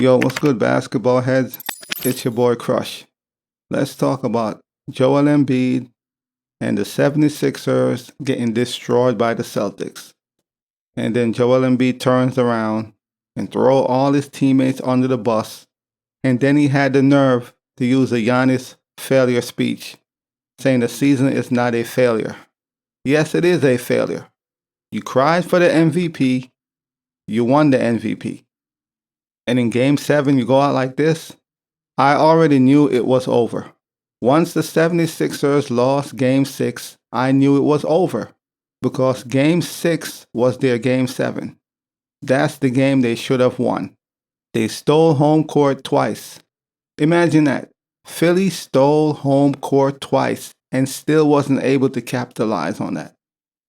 Yo, what's good, basketball heads? It's your boy Crush. Let's talk about Joel Embiid and the 76ers getting destroyed by the Celtics. And then Joel Embiid turns around and throw all his teammates under the bus. And then he had the nerve to use a Giannis failure speech, saying the season is not a failure. Yes, it is a failure. You cried for the MVP. You won the MVP. And in Game 7, you go out like this. I already knew it was over. Once the 76ers lost Game 6, I knew it was over because Game 6 was their Game 7. That's the game they should have won. They stole home court twice. Imagine that. Philly stole home court twice and still wasn't able to capitalize on that.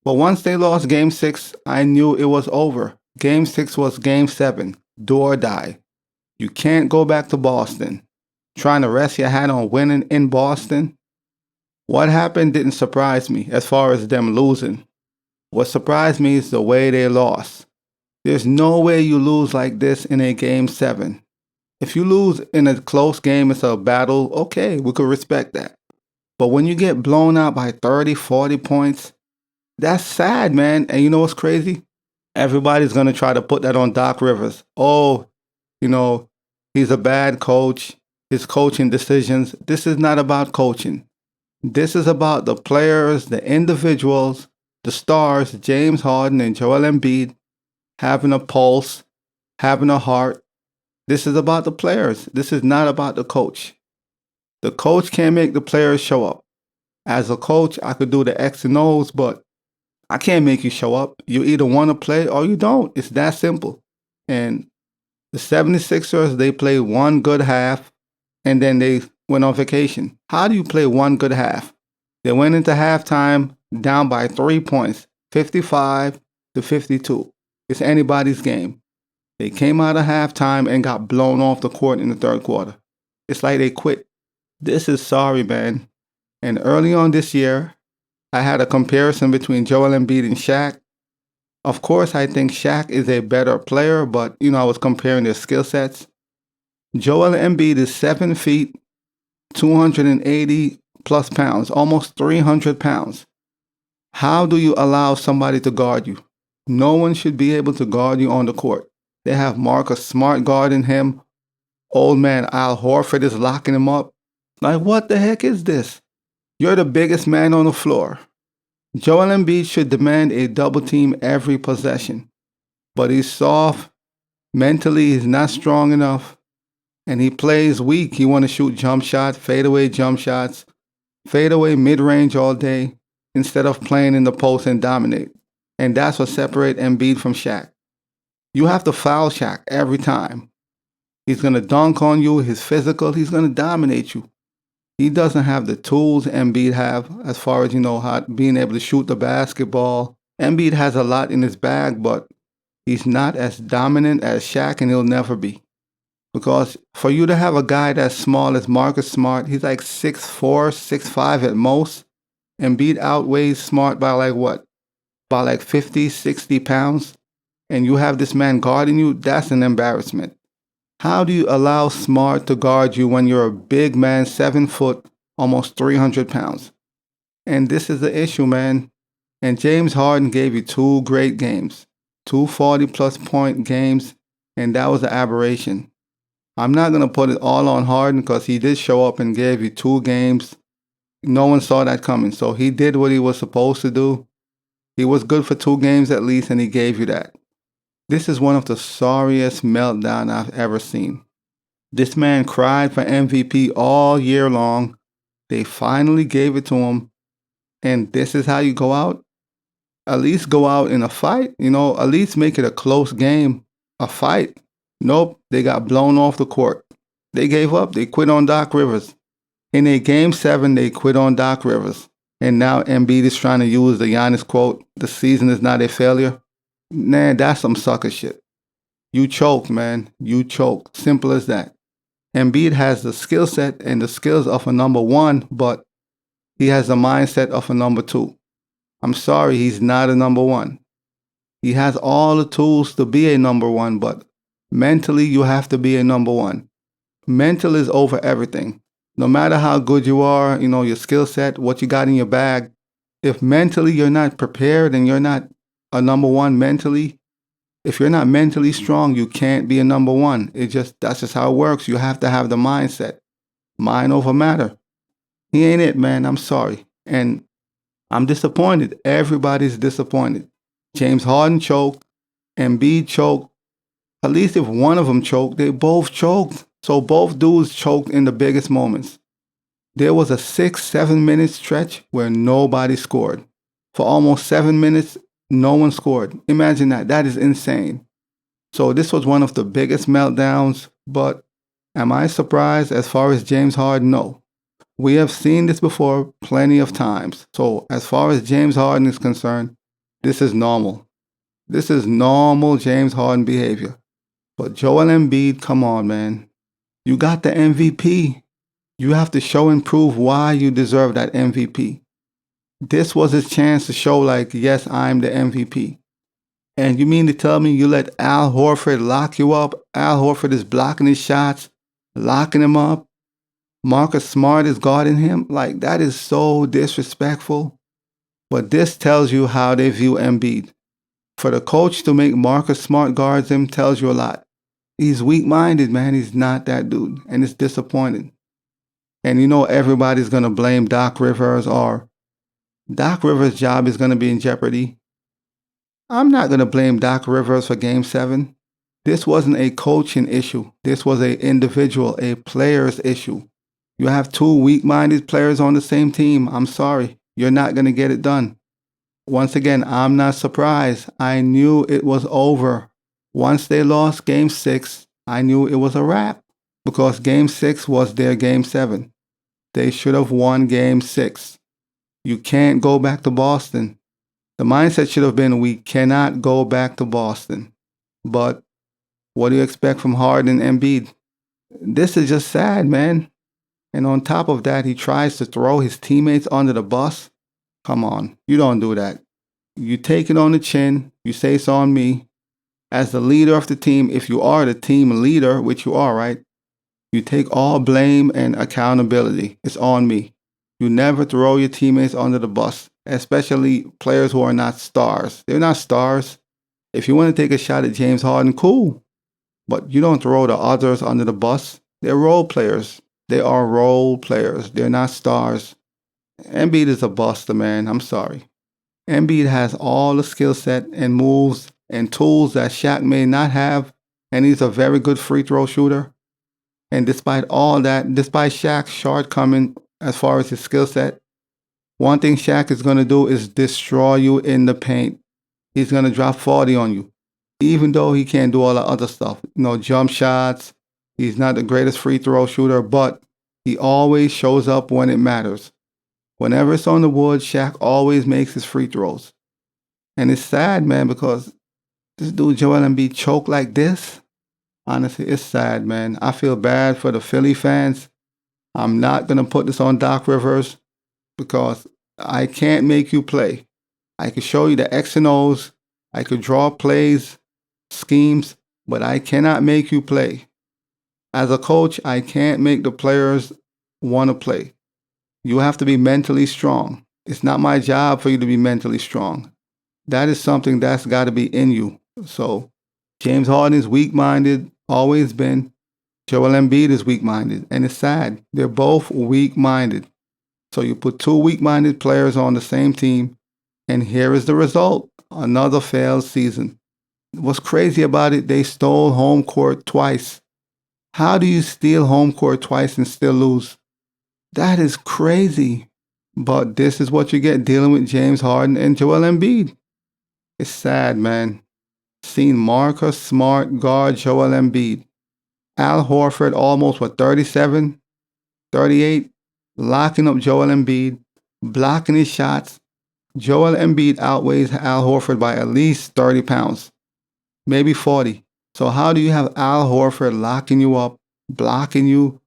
But once they lost Game 6, I knew it was over. Game 6 was Game 7. Do or die. You can't go back to Boston. Trying to rest your hat on winning in Boston? What happened didn't surprise me as far as them losing. What surprised me is the way they lost. There's no way you lose like this in a Game 7. If you lose in a close game, it's a battle, okay, we could respect that. But when you get blown out by 30, 40 points, that's sad, man. And you know what's crazy? Everybody's going to try to put that on Doc Rivers. Oh, he's a bad coach. His coaching decisions. This is not about coaching. This is about the players, the individuals, the stars, James Harden and Joel Embiid, having a pulse, having a heart. This is about the players. This is not about the coach. The coach can't make the players show up. As a coach, I could do the X and O's, but I can't make you show up. You either want to play or you don't. It's that simple. And the 76ers, they played one good half, and then they went on vacation. How do you play one good half? They went into halftime down by 3 points, 55-52. It's anybody's game. They came out of halftime and got blown off the court in the third quarter. It's like they quit. This is sorry, man. And early on this year, I had a comparison between Joel Embiid and Shaq. Of course, I think Shaq is a better player, but, I was comparing their skill sets. Joel Embiid is 7 feet, 280 plus pounds, almost 300 pounds. How do you allow somebody to guard you? No one should be able to guard you on the court. They have Marcus Smart guarding him. Old man Al Horford is locking him up. Like, what the heck is this? You're the biggest man on the floor. Joel Embiid should demand a double team every possession. But he's soft. Mentally, he's not strong enough. And he plays weak. He want to shoot jump shots, fadeaway jump shots, fadeaway mid-range all day instead of playing in the post and dominate. And that's what separates Embiid from Shaq. You have to foul Shaq every time. He's going to dunk on you. He's physical. He's going to dominate you. He doesn't have the tools Embiid have as far as, how being able to shoot the basketball. Embiid has a lot in his bag, but he's not as dominant as Shaq, and he'll never be. Because for you to have a guy that's small as Marcus Smart, he's like 6'4", 6'5" at most. Embiid outweighs Smart by By 50, 60 pounds. And you have this man guarding you, that's an embarrassment. How do you allow Smart to guard you when you're a big man, 7 foot, almost 300 pounds? And this is the issue, man. And James Harden gave you 2 great games, 2 40-plus point games, and that was an aberration. I'm not going to put it all on Harden because he did show up and gave you 2 games. No one saw that coming. So he did what he was supposed to do. He was good for 2 games at least, and he gave you that. This is one of the sorriest meltdowns I've ever seen. This man cried for MVP all year long. They finally gave it to him. And this is how you go out? At least go out in a fight. At least make it a close game, a fight. Nope, they got blown off the court. They gave up. They quit on Doc Rivers. In a Game 7, they quit on Doc Rivers. And now Embiid is trying to use the Giannis quote, the season is not a failure. Man, that's some sucker shit. You choked, man. You choked. Simple as that. Embiid has the skill set and the skills of a number 1, but he has the mindset of a number 2. I'm sorry, he's not a number 1. He has all the tools to be a number 1, but Mentally, you have to be a number one. Mental is over everything. No matter how good you are, your skill set, what you got in your bag, if mentally you're not prepared and you're not a number one mentally, if you're not mentally strong, you can't be a number one. That's just how it works. You have to have the mindset. Mind over matter. He ain't it, man. I'm sorry. And I'm disappointed. Everybody's disappointed. James Harden choked. Embiid choked. At least if one of them choked, they both choked. So both dudes choked in the biggest moments. There was a 6-7 minute stretch where nobody scored. For almost 7 minutes, no one scored. Imagine that. That is insane. So this was one of the biggest meltdowns, but am I surprised as far as James Harden? No. We have seen this before plenty of times. So as far as James Harden is concerned, this is normal. This is normal James Harden behavior. But Joel Embiid, come on, man. You got the MVP. You have to show and prove why you deserve that MVP. This was his chance to show yes, I'm the MVP. And you mean to tell me you let Al Horford lock you up? Al Horford is blocking his shots, locking him up. Marcus Smart is guarding him. That is so disrespectful. But this tells you how they view Embiid. For the coach to make Marcus Smart guards him tells you a lot. He's weak-minded, man. He's not that dude. And it's disappointing. And everybody's going to blame Doc Rivers, or Doc Rivers' job is going to be in jeopardy. I'm not going to blame Doc Rivers for Game 7. This wasn't a coaching issue. This was an individual, a player's issue. You have two weak-minded players on the same team. I'm sorry. You're not going to get it done. Once again, I'm not surprised. I knew it was over. Once they lost Game 6, I knew it was a wrap because Game 6 was their Game 7. They should have won Game 6. You can't go back to Boston. The mindset should have been, we cannot go back to Boston. But what do you expect from Harden and Embiid? This is just sad, man. And on top of that, he tries to throw his teammates under the bus. Come on, you don't do that. You take it on the chin. You say it's on me. As the leader of the team, if you are the team leader, which you are, right? You take all blame and accountability. It's on me. You never throw your teammates under the bus, especially players who are not stars. They're not stars. If you want to take a shot at James Harden, cool. But you don't throw the others under the bus. They're role players. They are role players. They're not stars. Embiid is a buster, man. I'm sorry. Embiid has all the skill set and moves and tools that Shaq may not have, and he's a very good free throw shooter. And despite all that, despite Shaq's shortcoming as far as his skill set, one thing Shaq is going to do is destroy you in the paint. He's going to drop 40 on you, even though he can't do all the other stuff. Jump shots. He's not the greatest free throw shooter, but he always shows up when it matters. Whenever it's on the wood, Shaq always makes his free throws. And it's sad, man, because this dude Joel Embiid choked like this. Honestly, it's sad, man. I feel bad for the Philly fans. I'm not going to put this on Doc Rivers because I can't make you play. I could show you the X and O's. I could draw plays, schemes, but I cannot make you play. As a coach, I can't make the players want to play. You have to be mentally strong. It's not my job for you to be mentally strong. That is something that's got to be in you. So James Harden is weak-minded, always been. Joel Embiid is weak-minded, and it's sad. They're both weak-minded. So you put two weak-minded players on the same team, and here is the result. Another failed season. What's crazy about it, they stole home court twice. How do you steal home court twice and still lose? That is crazy. But this is what you get dealing with James Harden and Joel Embiid. It's sad, man. Seen Marcus Smart guard Joel Embiid. Al Horford almost, 37, 38, locking up Joel Embiid, blocking his shots. Joel Embiid outweighs Al Horford by at least 30 pounds, maybe 40. So how do you have Al Horford locking you up, blocking you?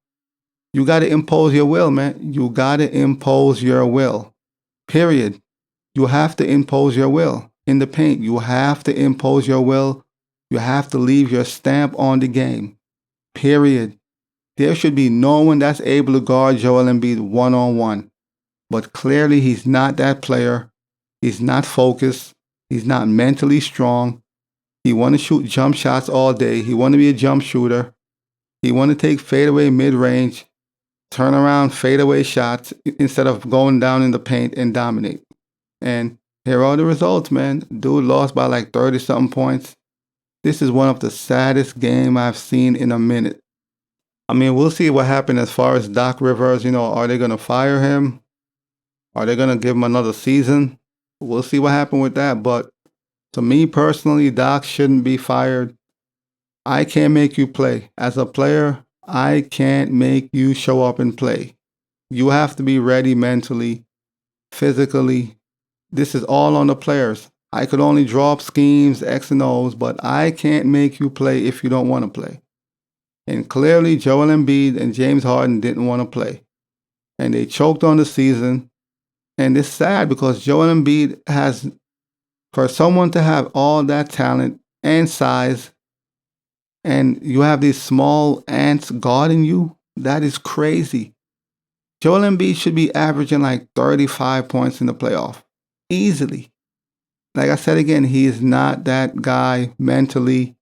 You got to impose your will, man. You got to impose your will. Period. You have to impose your will. In the paint, you have to impose your will You have to leave your stamp on the game. Period. There should be no one that's able to guard Joel Embiid one-on-one. But clearly he's not that player. He's not focused. He's not mentally strong. He want to shoot jump shots all day. He want to be a jump shooter. He want to take fadeaway mid-range, turn around fadeaway shots instead of going down in the paint and dominate. And here are the results, man. Dude lost by like 30-something points. This is one of the saddest games I've seen in a minute. I mean, we'll see what happens as far as Doc Rivers. Are they going to fire him? Are they going to give him another season? We'll see what happens with that. But to me personally, Doc shouldn't be fired. I can't make you play. As a player, I can't make you show up and play. You have to be ready mentally, physically. This is all on the players. I could only draw up schemes, X and O's, but I can't make you play if you don't want to play. And clearly, Joel Embiid and James Harden didn't want to play. And they choked on the season. And it's sad because Joel Embiid has, for someone to have all that talent and size, and you have these small ants guarding you, that is crazy. Joel Embiid should be averaging like 35 points in the playoff. Easily. Like I said again, he is not that guy mentally.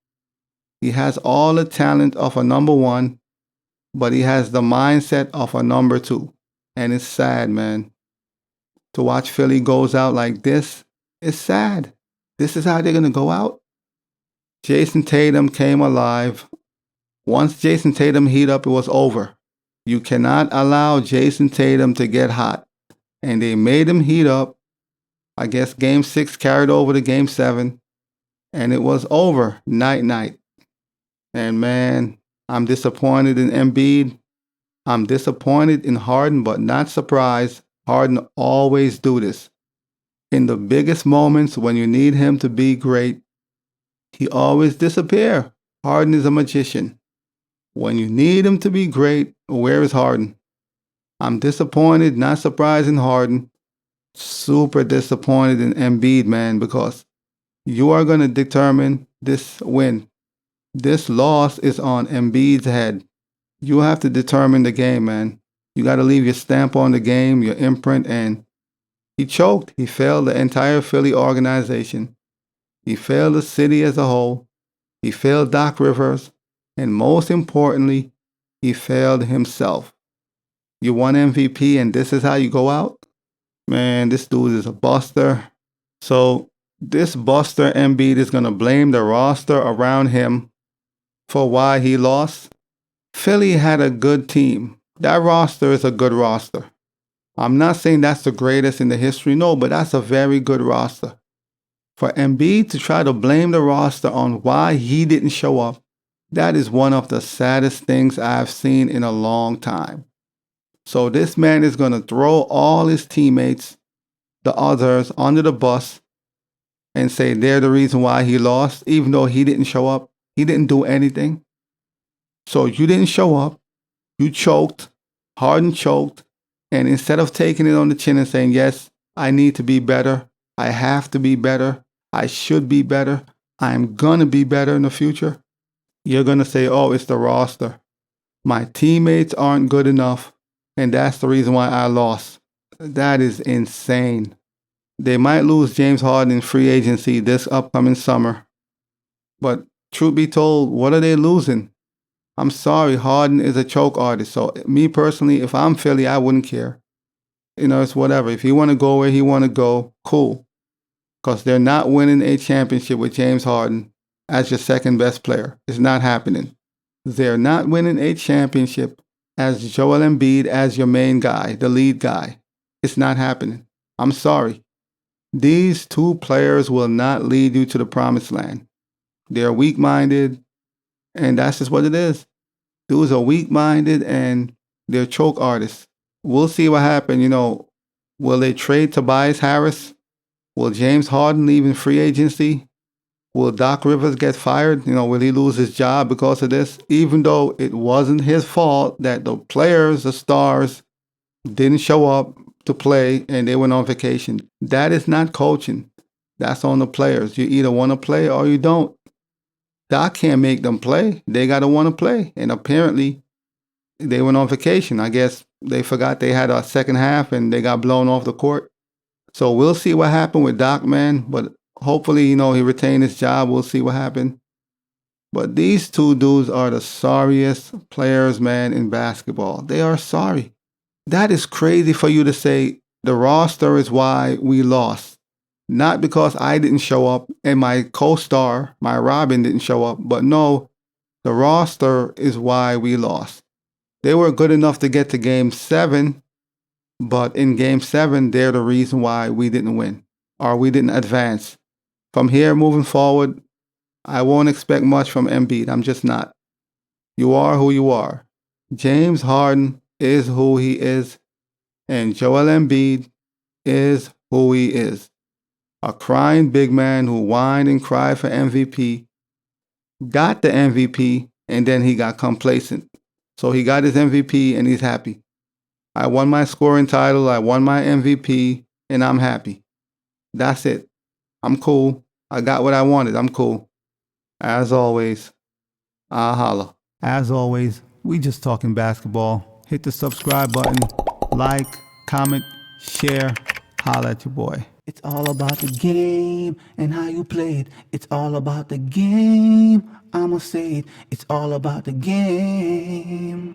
He has all the talent of a number one, but he has the mindset of a number two. And it's sad, man. To watch Philly goes out like this, it's sad. This is how they're going to go out. Jason Tatum came alive. Once Jason Tatum heat up, it was over. You cannot allow Jason Tatum to get hot. And they made him heat up. I guess Game 6 carried over to Game 7. And it was over. Night. And man, I'm disappointed in Embiid. I'm disappointed in Harden, but not surprised. Harden always do this. In the biggest moments when you need him to be great, he always disappear. Harden is a magician. When you need him to be great, where is Harden? I'm disappointed, not surprised in Harden. Super disappointed in Embiid, man, because you are going to determine this win. This loss is on Embiid's head. You have to determine the game, man. You got to leave your stamp on the game, your imprint, and he choked. He failed the entire Philly organization. He failed the city as a whole. He failed Doc Rivers. And most importantly, he failed himself. You won MVP and this is how you go out? Man, this dude is a buster. So this buster Embiid is going to blame the roster around him for why he lost. Philly had a good team. That roster is a good roster. I'm not saying that's the greatest in the history, no, but that's a very good roster. For Embiid to try to blame the roster on why he didn't show up, that is one of the saddest things I've seen in a long time. So this man is going to throw all his teammates, the others, under the bus and say they're the reason why he lost, even though he didn't show up. He didn't do anything. So you didn't show up. You choked. Harden choked. And instead of taking it on the chin and saying, yes, I need to be better. I have to be better. I should be better. I'm going to be better in the future. You're going to say, oh, it's the roster. My teammates aren't good enough. And that's the reason why I lost. That is insane. They might lose James Harden in free agency this upcoming summer. But truth be told, what are they losing? I'm sorry, Harden is a choke artist. So me personally, if I'm Philly, I wouldn't care. It's whatever. If he want to go where he want to go, cool. Because they're not winning a championship with James Harden as your second best player. It's not happening. They're not winning a championship as Joel Embiid as your main guy, the lead guy. It's not happening. I'm sorry. These two players will not lead you to the promised land. They're weak-minded, and that's just what it is. Dudes are weak-minded, and they're choke artists. We'll see what happens. Will they trade Tobias Harris? Will James Harden leave in free agency? Will Doc Rivers get fired? Will he lose his job because of this? Even though it wasn't his fault that the players, the stars, didn't show up to play and they went on vacation. That is not coaching. That's on the players. You either want to play or you don't. Doc can't make them play. They got to want to play. And apparently, they went on vacation. I guess they forgot they had a second half and they got blown off the court. So we'll see what happened with Doc, man. But hopefully, he retained his job. We'll see what happened. But these two dudes are the sorriest players, man, in basketball. They are sorry. That is crazy for you to say the roster is why we lost. Not because I didn't show up and my co-star, my Robin, didn't show up. But no, the roster is why we lost. They were good enough to get to Game 7, but in Game 7, they're the reason why we didn't win or we didn't advance. From here moving forward, I won't expect much from Embiid. I'm just not. You are who you are. James Harden is who he is, and Joel Embiid is who he is. A crying big man who whined and cried for MVP, got the MVP, and then he got complacent. So he got his MVP and he's happy. I won my scoring title, I won my MVP, and I'm happy. That's it. I'm cool. I got what I wanted. I'm cool. As always, I'll holla. As always, we just talking basketball. Hit the subscribe button, like, comment, share, holla at your boy. It's all about the game and how you play it. It's all about the game. I'ma say it. It's all about the game.